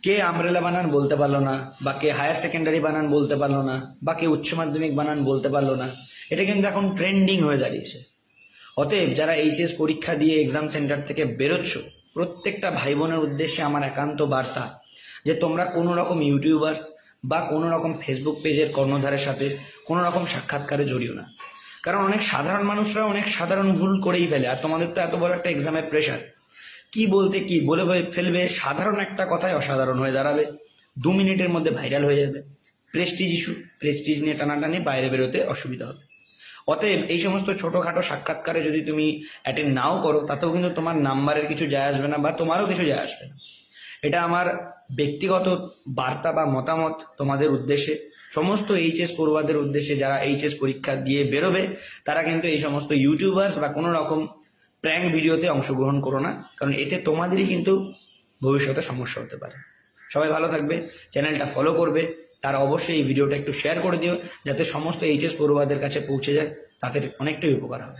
কে আমরেলা বানান বলতে পারলো না, বা কে হায়ার সেকেন্ডারি বানান বলতে পারলো না, বা কে উচ্চ মাধ্যমিক বানান বলতে পারলো না। এটা কিন্তু এখন ট্রেন্ডিং হয়ে দাঁড়িয়েছে। অতএব যারা এইচএস পরীক্ষা দিয়ে এক্সাম সেন্টার থেকে বেরোচ্ছ, প্রত্যেকটা ভাই বোনের উদ্দেশ্যে আমার একান্ত বার্তা যে তোমরা কোনো রকম ইউটিউবার্স বা কোনো রকম ফেসবুক পেজের কর্ণধারের সাথে কোনো রকম সাক্ষাৎকারে জড়িও না। কারণ অনেক সাধারণ মানুষরা অনেক সাধারণ ভুল করেই ফেলে, আর তোমাদের তো এত বড় একটা এক্সামের প্রেশার, কি বলতে কি বলে ফেলবে, সাধারণ একটা কথায় অসাধারণ হয়ে দাঁড়াবে, 2 মিনিটের মধ্যে ভাইরাল হয়ে যাবে। প্রেস্টিজ ইস্যু, প্রেস্টিজ নিয়ে টানাটানি, বাইরে বেরোতে অসুবিধা হবে। অতএব এই সমস্ত ছোটোখাটো সাক্ষাৎকারে যদি তুমি অ্যাটেন্ড নাও করো, তাতেও কিন্তু তোমার নাম্বারের কিছু যায় আসবে না, বা তোমারও কিছু যায় আসবে না। এটা আমার ব্যক্তিগত বার্তা বা মতামত তোমাদের উদ্দেশ্যে, সমস্ত এইচএস পড়ুয়াদের উদ্দেশ্যে। যারা এইচএস পরীক্ষা দিয়ে বেরোবে তারা কিন্তু এই সমস্ত ইউটিউবার্স বা কোনো রকম প্র্যাঙ্ক ভিডিওতে অংশগ্রহণ করো না, কারণ এতে তোমাদেরই কিন্তু ভবিষ্যতে সমস্যা হতে পারে। সবাই ভালো থাকবে, চ্যানেলটা ফলো করবে, তার অবশ্যই এই ভিডিওটা একটু শেয়ার করে দিও, যাতে সমস্ত এইচএস পড়ুয়াদের কাছে পৌঁছে যায়, তাদের অনেকটাই উপকার হবে।